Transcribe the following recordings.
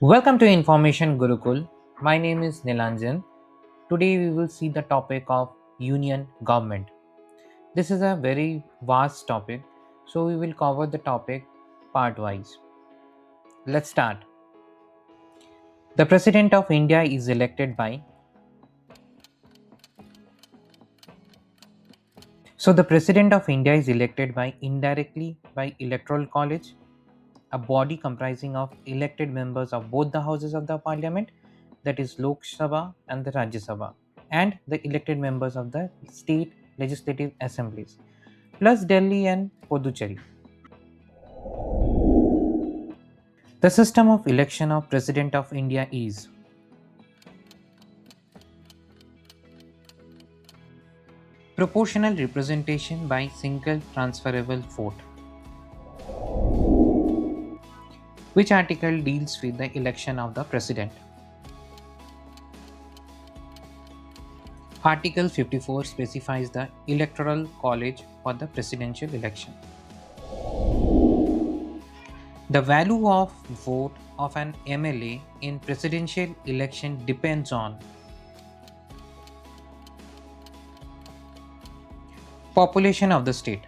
Welcome to Information Gurukul. My name is Nilanjan. Today we will see the topic of union government. This is a very vast topic, so we will cover the topic part wise. Let's start. The President of India is elected by. So the President of India is elected by indirectly by Electoral College, a body comprising of elected members of both the houses of the parliament, that is Lok Sabha and the Rajya Sabha, and the elected members of the state legislative assemblies, plus Delhi and Puducherry. The system of election of President of India is proportional representation by single transferable vote. Which article deals with the election of the president? Article 54 specifies the electoral college for the presidential election. The value of vote of an MLA in presidential election depends on population of the state.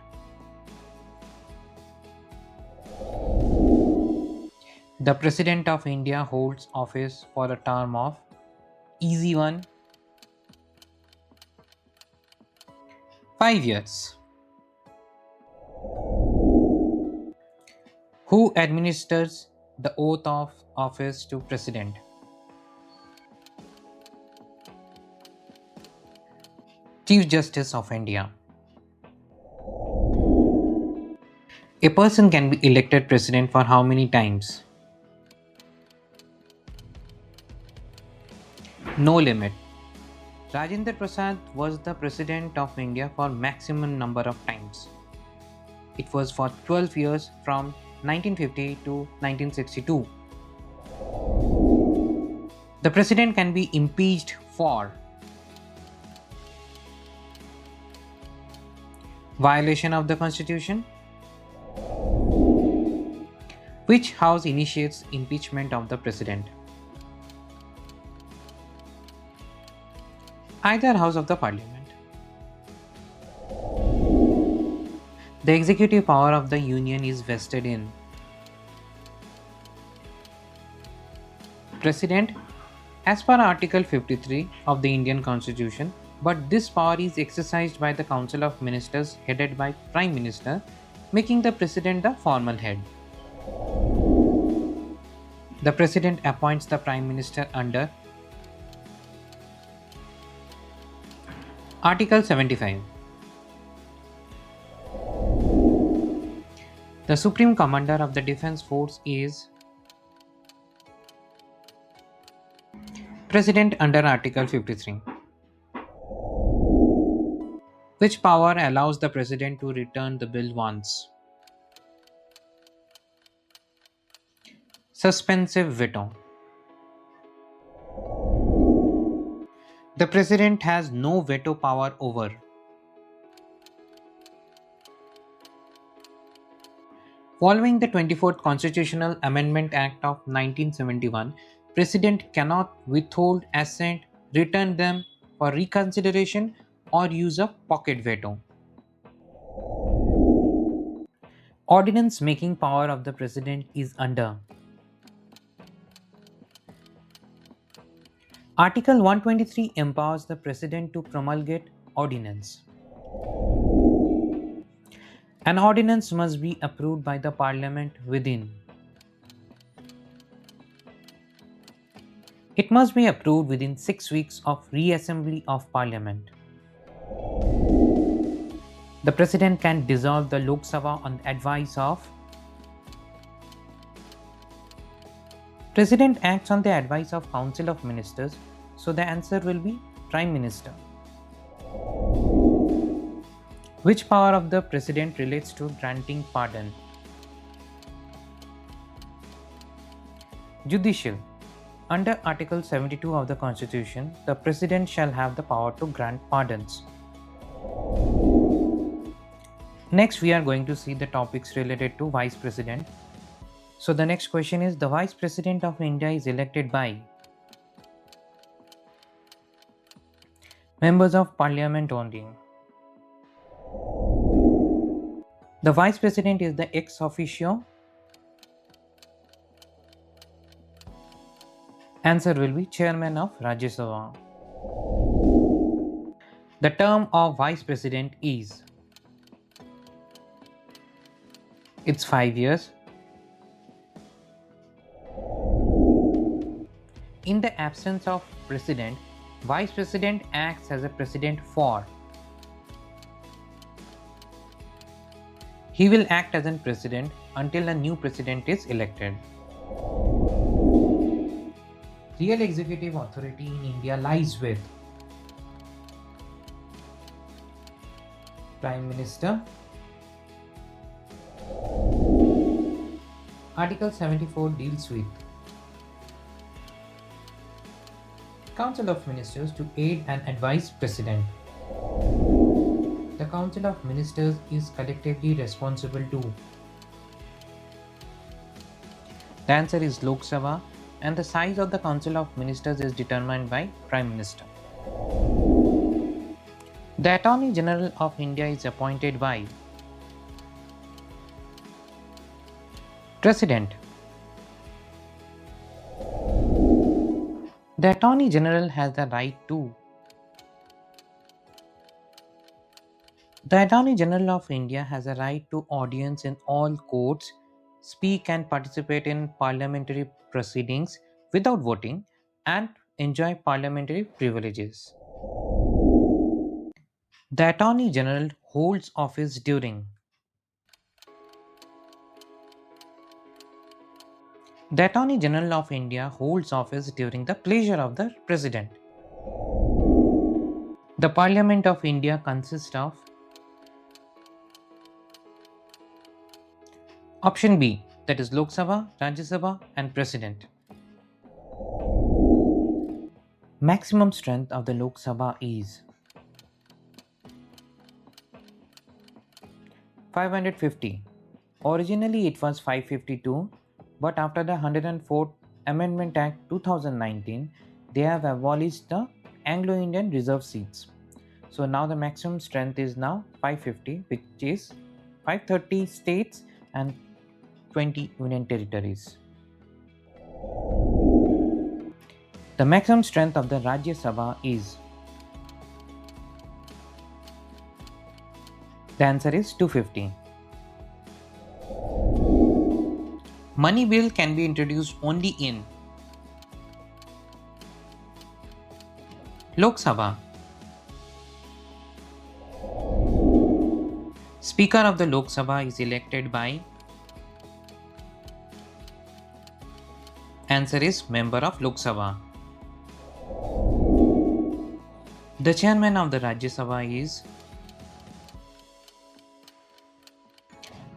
The President of India holds office for a term of easy one 5 years. Who administers the oath of office to President? Chief Justice of India. A person can be elected president for how many times? No limit. Rajendra Prasad was the President of India for maximum number of times. It was for 12 years from 1950 to 1962. The President can be impeached for violation of the Constitution. Which house initiates impeachment of the President? Either house of the parliament. The executive power of the union is vested in President as per Article 53 of the Indian Constitution, but this power is exercised by the Council of Ministers headed by Prime Minister, making the President the formal head. The President appoints the Prime Minister under Article 75. The Supreme Commander of the Defence Force is President under Article 53. Which power allows the President to return the bill once? Suspensive veto. The President has no veto power over following the 24th Constitutional Amendment Act of 1971, President cannot withhold assent, return them for reconsideration, or use a pocket veto. Ordinance making power of the President is under Article 123 empowers the President to promulgate ordinance. An ordinance must be approved by the Parliament within. It must be approved within 6 weeks of reassembly of Parliament. The President can dissolve the Lok Sabha on advice of. President acts on the advice of Council of Ministers, so the answer will be Prime Minister. Which power of the President relates to granting pardon? Judicial. Under Article 72 of the Constitution, the President shall have the power to grant pardons. Next, we are going to see the topics related to Vice President. So the next question is, the Vice President of India is elected by members of Parliament only. The Vice President is the ex officio. Answer will be Chairman of Rajya Sabha. The term of Vice President is, it's 5 years. In the absence of President, Vice President acts as a President for. He will act as a President until a new President is elected. Real executive authority in India lies with Prime Minister. Article 74 deals with Council of Ministers to aid and advise President. The Council of Ministers is collectively responsible to. The answer is Lok Sabha, and the size of the Council of Ministers is determined by Prime Minister. The Attorney General of India is appointed by President. The Attorney General has the right to. The Attorney General of India has a right to audience in all courts, speak and participate in parliamentary proceedings without voting, and enjoy parliamentary privileges. The Attorney General holds office during. The Attorney General of India holds office during the pleasure of the President. The Parliament of India consists of. Option B, that is Lok Sabha, Rajya Sabha, and President. Maximum strength of the Lok Sabha is 550. Originally it was 552, but after the 104th Amendment Act 2019, they have abolished the Anglo-Indian reserve seats. So now the maximum strength is now 550, which is 530 states and 20 union territories. The maximum strength of the Rajya Sabha is. The answer is 250. Money bill can be introduced only in Lok Sabha. Speaker of the Lok Sabha is elected by. Answer is member of Lok Sabha. The chairman of the Rajya Sabha is.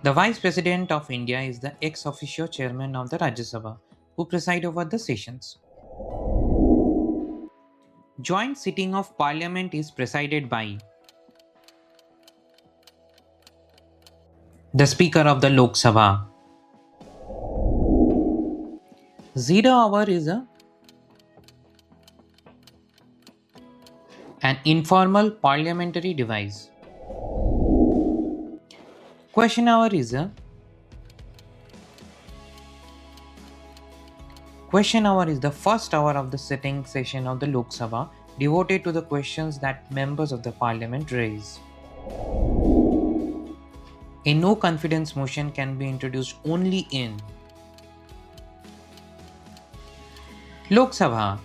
The Vice President of India is the ex officio chairman of the Rajya Sabha, who preside over the sessions. Joint sitting of Parliament is presided by the Speaker of the Lok Sabha. 0 hour is an informal parliamentary device. Question hour is the first hour of the sitting session of the Lok Sabha, devoted to the questions that members of the parliament raise. A no confidence motion can be introduced only in Lok Sabha.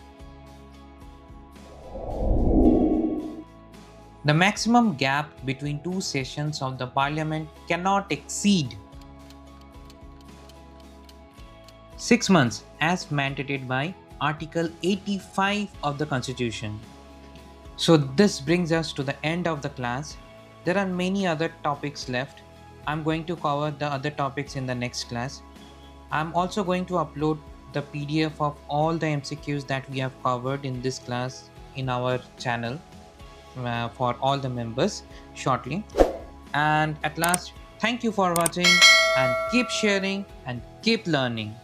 The maximum gap between two sessions of the parliament cannot exceed 6 months, as mandated by Article 85 of the Constitution. So this brings us to the end of the class. There are many other topics left. I'm going to cover the other topics in the next class. I'm also going to upload the PDF of all the MCQs that we have covered in this class in our channel for all the members shortly. And at last, thank you for watching. and keep sharing and keep learning.